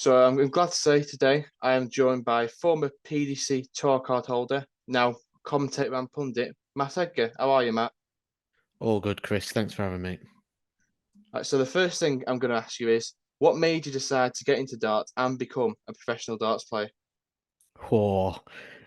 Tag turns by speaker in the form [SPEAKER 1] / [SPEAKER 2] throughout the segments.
[SPEAKER 1] I'm glad to say today I am joined by former PDC tour card holder, now commentator and pundit, Matt Edgar. How are you, Matt?
[SPEAKER 2] All good, Chris. Thanks for having me.
[SPEAKER 1] So the first thing I'm going to ask you is, what made you decide to get into darts and become a professional darts player?
[SPEAKER 2] Whoa.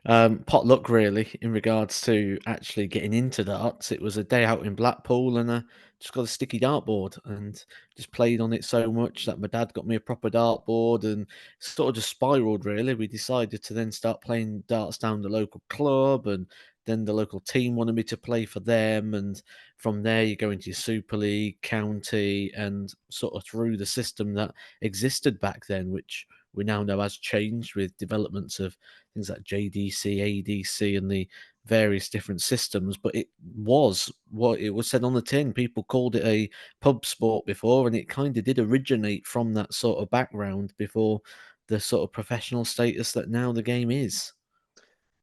[SPEAKER 2] Pot luck, really, in regards to actually getting into darts. It was a day out in Blackpool, and I just got a sticky dartboard and just played on it so much that my dad got me a proper dartboard, and sort of just spiraled. Really, we decided to then start playing darts down the local club, and then the local team wanted me to play for them, and from there you go into your Super League, county, and sort of through the system that existed back then, which we now know has changed with developments of things like JDC, ADC, and the various different systems. But it was what it was said on the tin. People called it a pub sport before, and it kind of did originate from that sort of background before the sort of professional status that now the game is.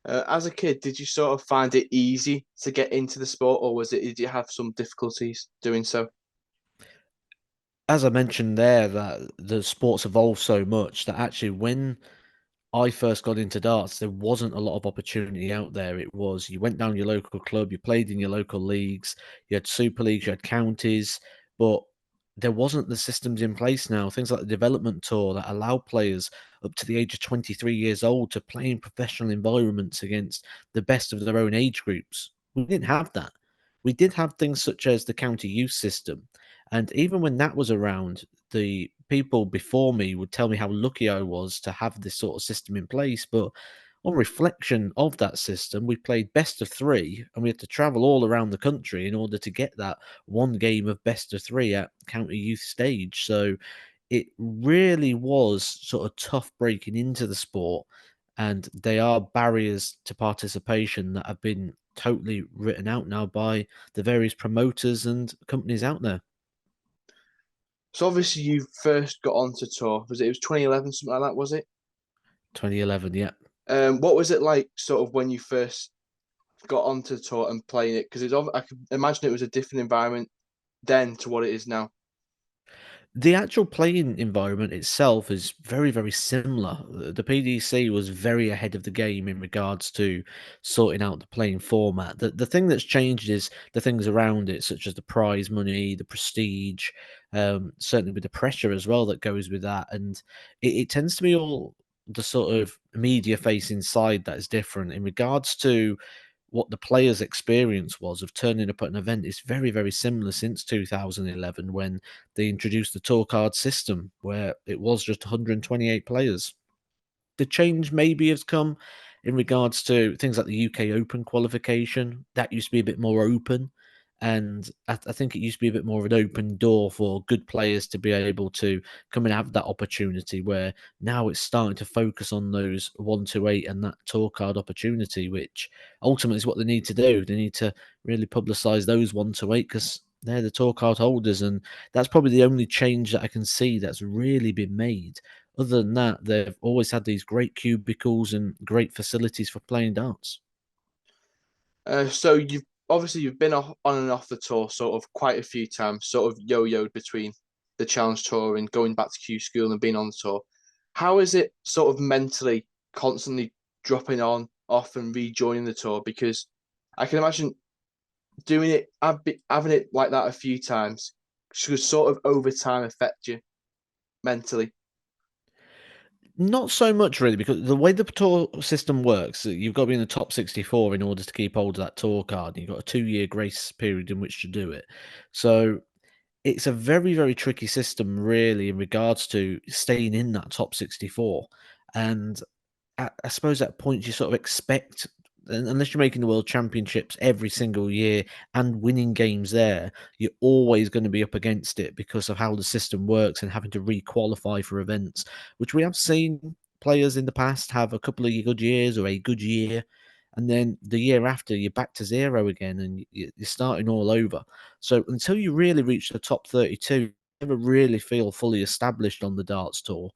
[SPEAKER 1] As a kid, did you sort of find it easy to get into the sport, or did you have some difficulties doing so?
[SPEAKER 2] As I mentioned there, that the sports evolved so much that actually when I first got into darts, there wasn't a lot of opportunity out there. It was you went down your local club, you played in your local leagues, you had super leagues, you had counties, but there wasn't the systems in place now. Things like the development tour that allow players up to the age of 23 years old to play in professional environments against the best of their own age groups. We didn't have that. We did have things such as the county youth system. And even when that was around, the people before me would tell me how lucky I was to have this sort of system in place. But on reflection of that system, we played best of three and we had to travel all around the country in order to get that one game of best of three at county youth stage. So it really was sort of tough breaking into the sport. And they are barriers to participation that have been totally written out now by the various promoters and companies out there.
[SPEAKER 1] So obviously you first got onto tour. Was it 2011, something like that, was it?
[SPEAKER 2] 2011, yeah.
[SPEAKER 1] What was it like sort of when you first got onto tour and playing it? Because I can imagine it was a different environment then to what it is now.
[SPEAKER 2] The actual playing environment itself is very, very similar. The PDC was very ahead of the game in regards to sorting out the playing format. The thing that's changed is the things around it, such as the prize money, the prestige, certainly with the pressure as well that goes with that. And it tends to be all the sort of media facing side that is different in regards to what the players' experience was of turning up at an event is very, very similar since 2011 when they introduced the tour card system, where it was just 128 players. The change maybe has come in regards to things like the UK Open qualification. That used to be a bit more open. And I think it used to be a bit more of an open door for good players to be able to come and have that opportunity. Where now it's starting to focus on those 1 to 8 and that tour card opportunity, which ultimately is what they need to do. They need to really publicise those 1 to 8 because they're the tour card holders. And that's probably the only change that I can see that's really been made. Other than that, they've always had these great cubicles and great facilities for playing darts.
[SPEAKER 1] So you've been on and off the tour sort of quite a few times, sort of yo-yoed between the Challenge Tour and going back to Q School and being on the tour. How is it sort of mentally constantly dropping on, off, and rejoining the tour? Because I can imagine doing it, having it like that a few times should sort of over time affect you mentally.
[SPEAKER 2] Not so much really, because the way the tour system works, you've got to be in the top 64 in order to keep hold of that tour card. You've got a 2 year grace period in which to do it. So it's a very, very tricky system, really, in regards to staying in that top 64. And I suppose at points you sort of expect, unless you're making the world championships every single year and winning games there, you're always going to be up against it because of how the system works and having to re-qualify for events, which we have seen players in the past have a couple of good years or a good year. And then the year after, you're back to zero again and you're starting all over. So until you really reach the top 32, you never really feel fully established on the darts tour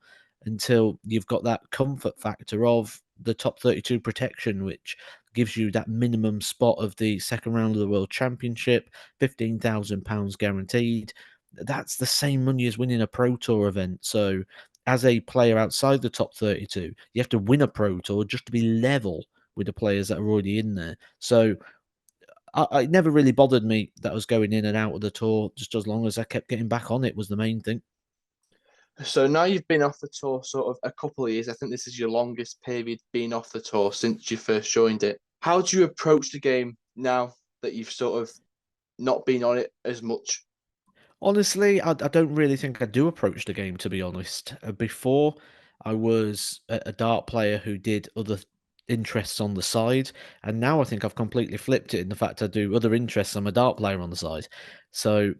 [SPEAKER 2] until you've got that comfort factor of the top 32 protection, which gives you that minimum spot of the second round of the World Championship, £15,000 guaranteed. That's the same money as winning a Pro Tour event. So as a player outside the top 32, you have to win a pro tour just to be level with the players that are already in there. So it never really bothered me that I was going in and out of the tour, just as long as I kept getting back on it was the main thing.
[SPEAKER 1] So now you've been off the tour sort of a couple of years. I think this is your longest period being off the tour since you first joined it. How do you approach the game now that you've sort of not been on it as much?
[SPEAKER 2] Honestly, I don't really think I do approach the game, to be honest. Before, I was a dart player who did other interests on the side, and now I think I've completely flipped it in the fact I do other interests. I'm a dart player on the side. So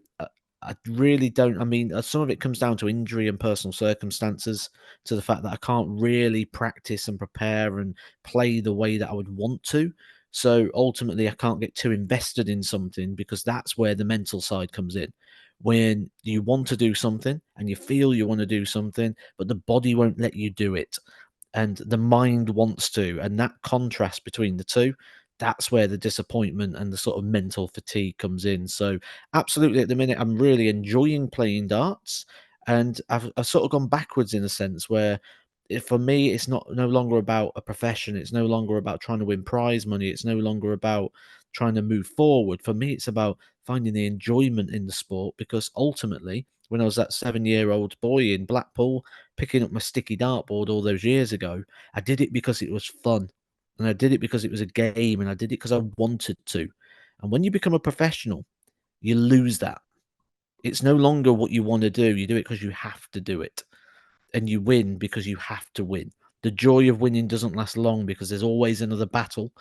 [SPEAKER 2] I really don't. I mean, some of it comes down to injury and personal circumstances, to the fact that I can't really practice and prepare and play the way that I would want to. So ultimately, I can't get too invested in something because that's where the mental side comes in. When you want to do something and you feel you want to do something, but the body won't let you do it, and the mind wants to, and that contrast between the two, that's where the disappointment and the sort of mental fatigue comes in. So absolutely, at the minute I'm really enjoying playing darts, and I've sort of gone backwards in a sense where for me it's not no longer about a profession, it's no longer about trying to win prize money, it's no longer about trying to move forward. For me it's about finding the enjoyment in the sport, because ultimately when I was that 7-year-old boy in Blackpool picking up my sticky dartboard all those years ago, I did it because it was fun. And I did it because it was a game, and I did it because I wanted to. And when you become a professional, you lose that. It's no longer what you want to do. You do it because you have to do it. And you win because you have to win. The joy of winning doesn't last long because there's always another battle,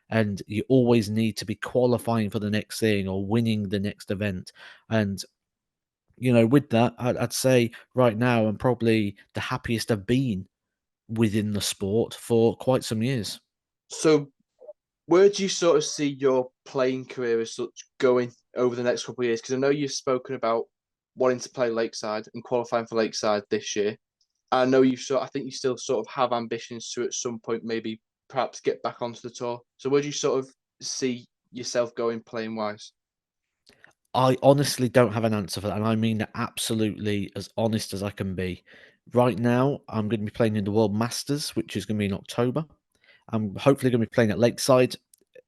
[SPEAKER 2] and you always need to be qualifying for the next thing or winning the next event. And with that, I'd say right now I'm probably the happiest I've been within the sport for quite some years.
[SPEAKER 1] So where do you sort of see your playing career as such going over the next couple of years? Because I know you've spoken about wanting to play Lakeside and qualifying for Lakeside this year. I know I think you still sort of have ambitions to at some point maybe perhaps get back onto the tour. So where do you sort of see yourself going playing wise?
[SPEAKER 2] I honestly don't have an answer for that, and I mean that absolutely as honest as I can be. Right now, I'm going to be playing in the World Masters, which is going to be in October. I'm hopefully going to be playing at Lakeside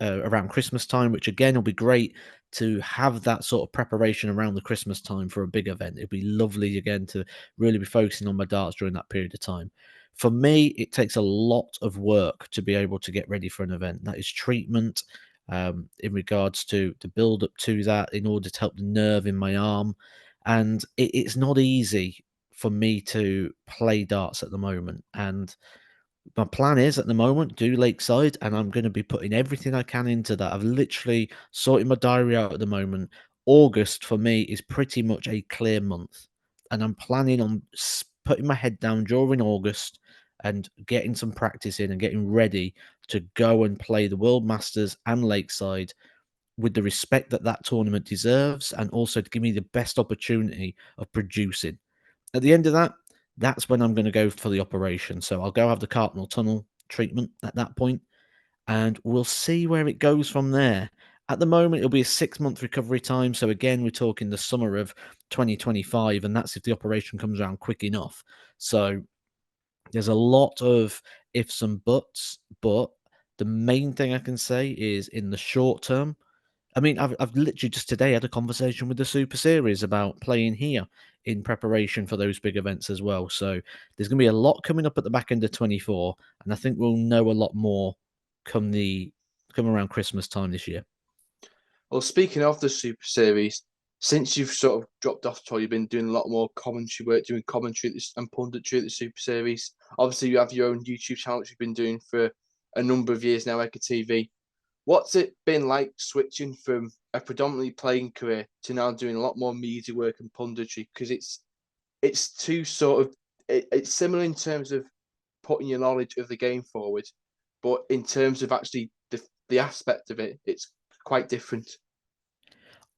[SPEAKER 2] around Christmas time, which again will be great to have that sort of preparation around the Christmas time for a big event. It'd be lovely again to really be focusing on my darts during that period of time. For me, it takes a lot of work to be able to get ready for an event. That is treatment in regards to the build up to that in order to help the nerve in my arm. And it's not easy for me to play darts at the moment. And my plan is at the moment do Lakeside, and I'm going to be putting everything I can into that. I've literally sorted my diary out at the moment. August for me is pretty much a clear month, and I'm planning on putting my head down during August and getting some practice in and getting ready to go and play the World Masters and Lakeside with the respect that that tournament deserves, and also to give me the best opportunity of producing. At the end of that, that's when I'm going to go for the operation. So I'll go have the carpal tunnel treatment at that point, and we'll see where it goes from there. At the moment, it'll be a 6-month recovery time. So again, we're talking the summer of 2025, and that's if the operation comes around quick enough. So there's a lot of ifs and buts, but the main thing I can say is in the short term, I mean, I've literally just today had a conversation with the Super Series about playing here in preparation for those big events as well. So there's going to be a lot coming up at the back end of 24, and I think we'll know a lot more come around Christmas time this year.
[SPEAKER 1] Well, speaking of the Super Series, since you've sort of dropped off tour, you've been doing a lot more commentary work, doing commentary and punditry at the Super Series. Obviously, you have your own YouTube channel, which you've been doing for a number of years now, Edgar TV. What's it been like switching from a predominantly playing career to now doing a lot more media work and punditry? Because it's two sort of it's similar in terms of putting your knowledge of the game forward, but in terms of actually the aspect of it, it's quite different.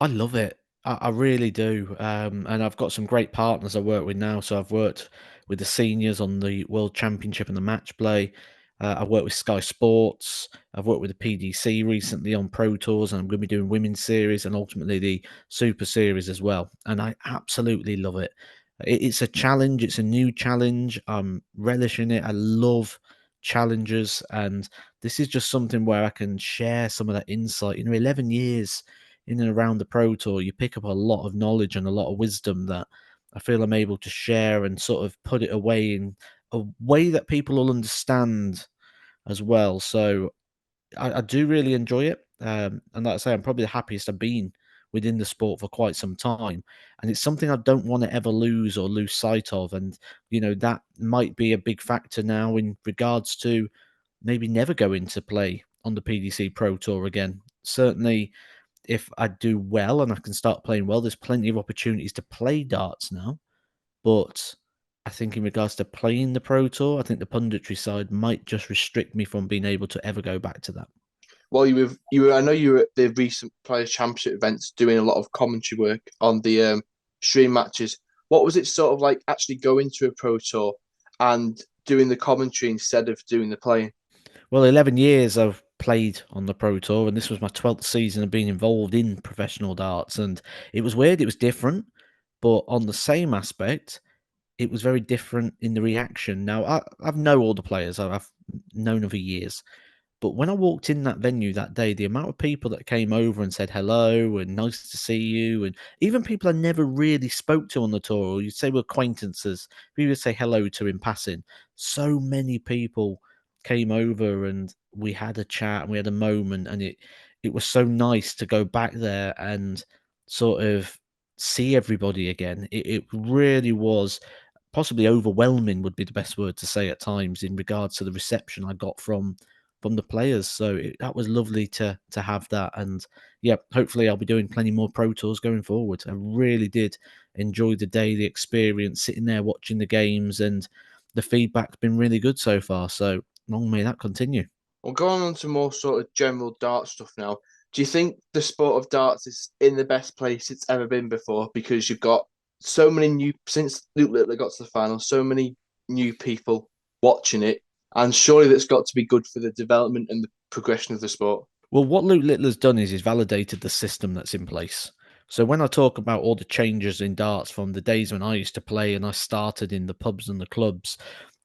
[SPEAKER 2] I love it. I really do. And I've got some great partners I work with now. So I've worked with the seniors on the World Championship and the match play. I've worked with Sky Sports. I've worked with the PDC recently on Pro Tours, and I'm going to be doing Women's Series and ultimately the Super Series as well. And I absolutely love it. It's a challenge. It's a new challenge. I'm relishing it. I love challenges, and this is just something where I can share some of that insight. 11 years in and around the Pro Tour, you pick up a lot of knowledge and a lot of wisdom that I feel I'm able to share and sort of put it away in a way that people will understand as well. So I do really enjoy it. And like I say, I'm probably the happiest I've been within the sport for quite some time. And it's something I don't want to ever lose or lose sight of. And, that might be a big factor now in regards to maybe never going to play on the PDC Pro Tour again. Certainly, if I do well and I can start playing well, there's plenty of opportunities to play darts now. But I think in regards to playing the Pro Tour, I think the punditry side might just restrict me from being able to ever go back to that.
[SPEAKER 1] Well, I know you were at the recent Players Championship events doing a lot of commentary work on the stream matches. What was it sort of like actually going to a pro tour and doing the commentary instead of doing the playing?
[SPEAKER 2] Well, 11 years I've played on the Pro Tour, and this was my 12th season of being involved in professional darts. And it was weird, it was different, but on the same aspect, it was very different in the reaction. Now, I've known all the players, I've known them for years. But when I walked in that venue that day, the amount of people that came over and said hello and nice to see you, and even people I never really spoke to on the tour, or you'd say were acquaintances, we would say hello to in passing. So many people came over and we had a chat and we had a moment, and it was so nice to go back there and sort of see everybody again. It really was possibly overwhelming would be the best word to say at times in regards to the reception I got from the players. So that was lovely to have that. And yeah, hopefully I'll be doing plenty more pro tours going forward. I really did enjoy the day, the experience, sitting there watching the games, and the feedback's been really good so far. So long may that continue.
[SPEAKER 1] Well, going on to more sort of general dart stuff now. Do you think the sport of darts is in the best place it's ever been before? Because you've got so many new since Luke Littler got to the final, so many new people watching it, and surely that's got to be good for the development and the progression of the sport.
[SPEAKER 2] Well, what Luke Littler's done is he's validated the system that's in place. So when I talk about all the changes in darts from the days when I used to play and I started in the pubs and the clubs,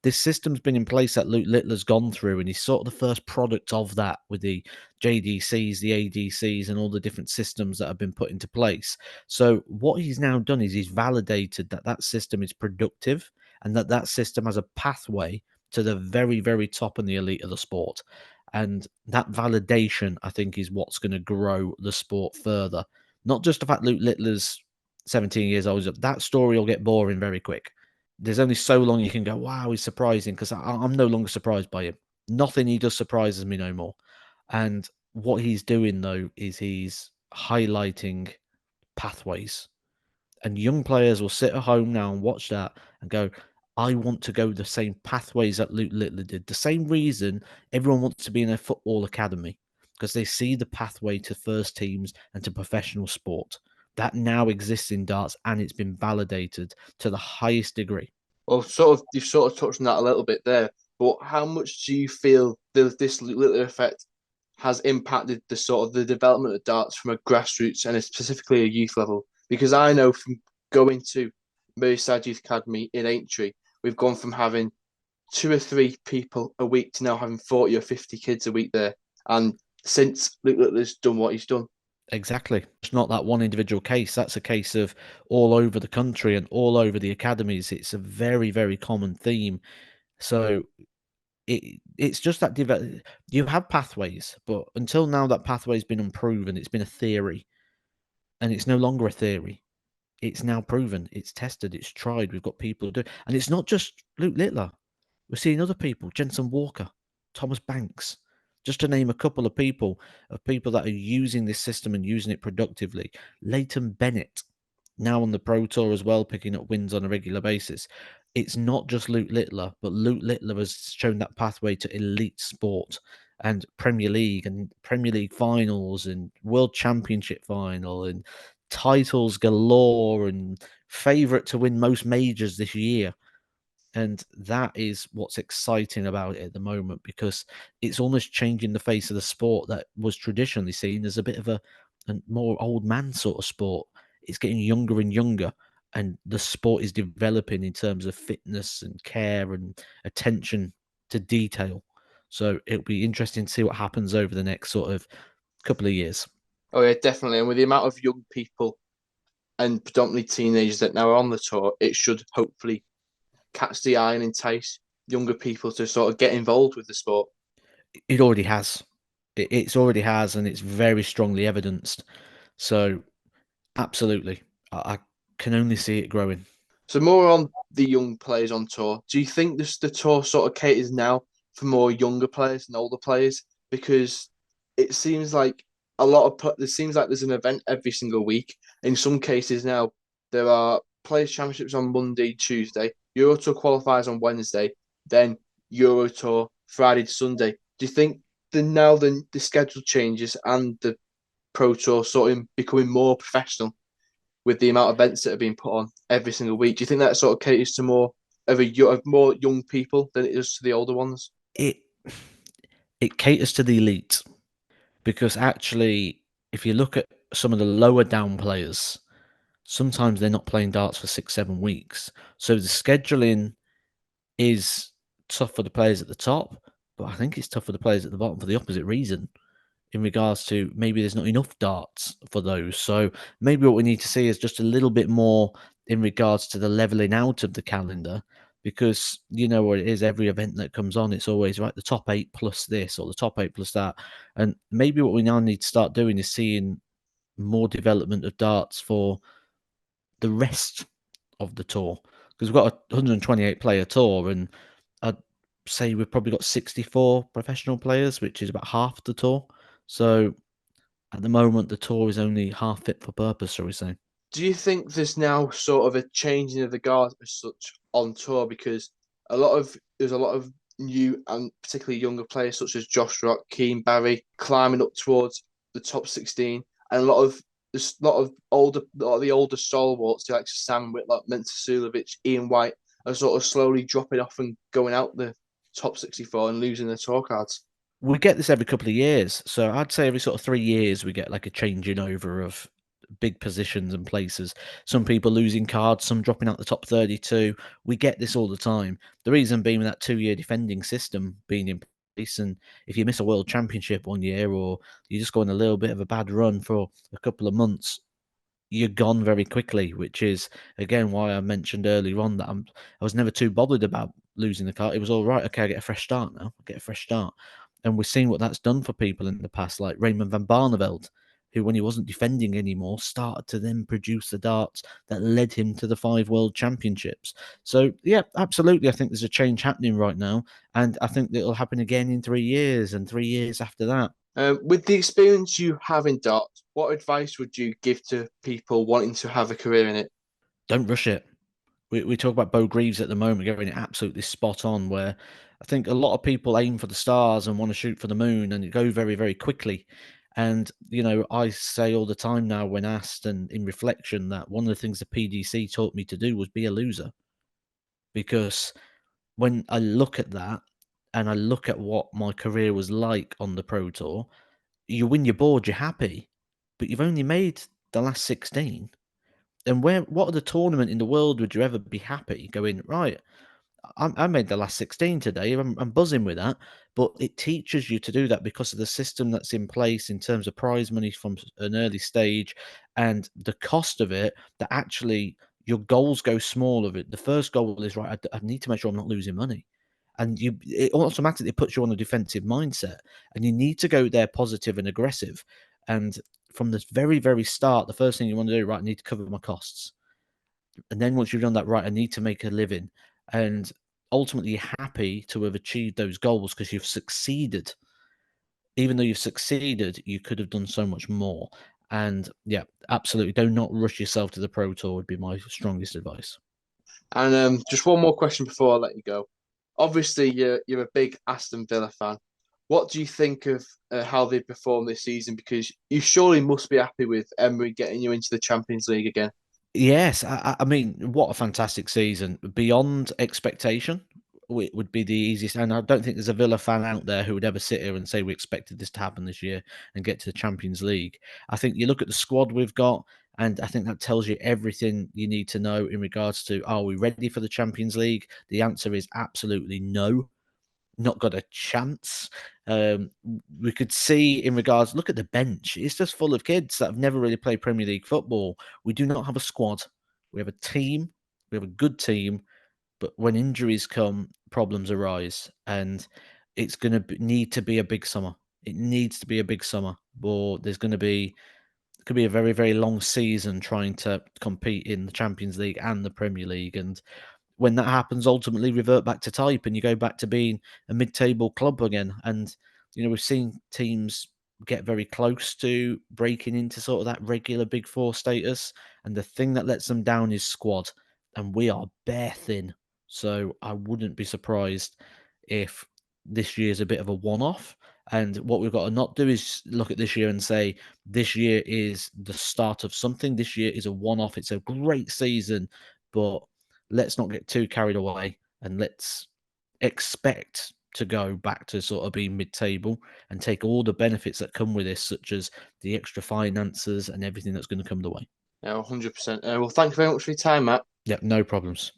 [SPEAKER 2] this system's been in place that Luke Littler's gone through, and he's sort of the first product of that with the JDCs, the ADCs, and all the different systems that have been put into place. So what he's now done is he's validated that that system is productive and that that system has a pathway to the very, very top and the elite of the sport. And that validation, I think, is what's going to grow the sport further. Not just the fact Luke Littler's 17 years old. That story will get boring very quick. There's only so long you can go, wow, he's surprising, because I'm no longer surprised by him. Nothing he does surprises me no more. And what he's doing, though, is he's highlighting pathways. And young players will sit at home now and watch that and go, I want to go the same pathways that Luke Littler did. The same reason everyone wants to be in a football academy, because they see the pathway to first teams and to professional sport. That now exists in darts, and it's been validated to the highest degree.
[SPEAKER 1] Well, you've sort of touched on that a little bit there, but how much do you feel this Luke Littler effect has impacted the sort of the development of darts from a grassroots and specifically a youth level? Because I know from going to Merseyside Youth Academy in Aintree, we've gone from having two or three people a week to now having 40 or 50 kids a week there. And since Luke Littler's done what he's done,
[SPEAKER 2] Exactly. It's not that one individual case. That's a case of all over the country and all over the academies. It's a very, very common theme. So it's just that you have pathways, but until now that pathway's been unproven. It's been a theory, and it's no longer a theory. It's now proven. It's tested. It's tried. We've got people who do, and it's not just Luke Littler. We're seeing other people: Jensen Walker, Thomas Banks, just to name a couple of people that are using this system and using it productively. Leighton Bennett, now on the Pro Tour as well, picking up wins on a regular basis. It's not just Luke Littler, but Luke Littler has shown that pathway to elite sport and Premier League finals and World Championship final and titles galore and favourite to win most majors this year. And that is what's exciting about it at the moment, because it's almost changing the face of the sport that was traditionally seen as a bit of a more old man sort of sport. It's getting younger and younger. and the sport is developing in terms of fitness and care and attention to detail. So it'll be interesting to see what happens over the next sort of couple of years.
[SPEAKER 1] Oh yeah, definitely. And with the amount of young people and predominantly teenagers that now are on the tour, it should hopefully catch the eye and entice younger people to sort of get involved with the sport.
[SPEAKER 2] It already has. It's already has, and it's very strongly evidenced. So absolutely, I can only see it growing.
[SPEAKER 1] So more on the young players on tour. Do you think the tour sort of caters now for more younger players and older players? Because it seems like it seems like there's an event every single week. In some cases now, there are players championships on Monday, Tuesday. Euro Tour qualifiers on Wednesday, then Euro Tour Friday to Sunday. Do you think the schedule changes and the Pro Tour sort of becoming more professional with the amount of events that are being put on every single week? Do you think that sort of caters to of more young people than it is to the older ones?
[SPEAKER 2] It it caters to the elite because actually, if you look at some of the lower down players, sometimes they're not playing darts for 6, 7 weeks. So the scheduling is tough for the players at the top, but I think it's tough for the players at the bottom for the opposite reason. In regards to maybe there's not enough darts for those. So maybe what we need to see is just a little bit more in regards to the leveling out of the calendar, because you know what it is, every event that comes on, it's always right, the top eight plus this or the top eight plus that. And maybe what we now need to start doing is seeing more development of darts for the rest of the tour, because we've got a 128 player tour, and I'd say we've probably got 64 professional players, which is about half the tour. So at the moment, the tour is only half fit for purpose, shall we say.
[SPEAKER 1] Do you think there's now sort of a changing of the guard as such on tour because there's a lot of new and particularly younger players such as Josh Rock, Keane Barry climbing up towards the top 16, and there's a lot of the older stalwarts like Sam Whitlock, Mensah Sulovic, Ian White are sort of slowly dropping off and going out the top 64 and losing their tour cards.
[SPEAKER 2] We get this every couple of years. So I'd say every sort of 3 years, we get like a changing over of big positions and places. Some people losing cards, some dropping out the top 32. We get this all the time. The reason being that 2 year defending system being in place. And if you miss a world championship 1 year, or you just go on a little bit of a bad run for a couple of months, you're gone very quickly, which is again why I mentioned earlier on that I was never too bothered about losing the card. It was all right. Okay, I get a fresh start now. I get a fresh start, and we've seen what that's done for people in the past, like Raymond van Barneveld, who, when he wasn't defending anymore, started to then produce the darts that led him to the 5 world championships. So yeah, absolutely, I think there's a change happening right now, and I think that it'll happen again in 3 years and 3 years after that.
[SPEAKER 1] With the experience you have in darts, what advice would you give to people wanting to have a career in it?
[SPEAKER 2] Don't rush it. We talk about Bo Greaves at the moment getting it absolutely spot on, where I think a lot of people aim for the stars and want to shoot for the moon and go very, very quickly. And, you know, I say all the time now when asked and in reflection that one of the things the PDC taught me to do was be a loser. Because when I look at that and I look at what my career was like on the Pro Tour, you win your board, you're happy, but you've only made the last 16. And what other tournament in the world would you ever be happy going, right? I made the last 16 today. I'm buzzing with that. But it teaches you to do that because of the system that's in place in terms of prize money from an early stage and the cost of it, that actually your goals go smaller. The first goal is, right, I need to make sure I'm not losing money. And it automatically puts you on a defensive mindset. And you need to go there positive and aggressive. And from the very, very start, the first thing you want to do, right, I need to cover my costs. And then once you've done that, right, I need to make a living. And ultimately, you're happy to have achieved those goals because you've succeeded. Even though you've succeeded, you could have done so much more. And yeah, absolutely. Do not rush yourself to the Pro Tour, would be my strongest advice.
[SPEAKER 1] And just one more question before I let you go. Obviously, you're a big Aston Villa fan. What do you think of how they performed this season? Because you surely must be happy with Emery getting you into the Champions League again.
[SPEAKER 2] Yes, I mean, what a fantastic season. Beyond expectation would be the easiest. And I don't think there's a Villa fan out there who would ever sit here and say we expected this to happen this year and get to the Champions League. I think you look at the squad we've got, And I think that tells you everything you need to know in regards to, are we ready for the Champions League? The answer is absolutely no, not got a chance. We could see in regards, look at the bench. It's just full of kids that have never really played Premier League football. We do not have a squad. We have a team. We have a good team. But when injuries come, problems arise. And it's going to need to be a big summer. It needs to be a big summer. Or there's going to be, it could be a very, very long season trying to compete in the Champions League and the Premier League. And when that happens, ultimately revert back to type and you go back to being a mid-table club again. And we've seen teams get very close to breaking into sort of that regular Big Four status, and the thing that lets them down is squad, and we are bare thin. So I wouldn't be surprised if this year's a bit of a one-off. And what we've got to not do is look at this year and say this year is the start of something. This year is a one-off. It's a great season, but let's not get too carried away, and let's expect to go back to sort of being mid-table and take all the benefits that come with this, such as the extra finances and everything that's going to come the way.
[SPEAKER 1] Yeah, 100%. Well, thank you very much for your time, Matt.
[SPEAKER 2] Yep, no problems.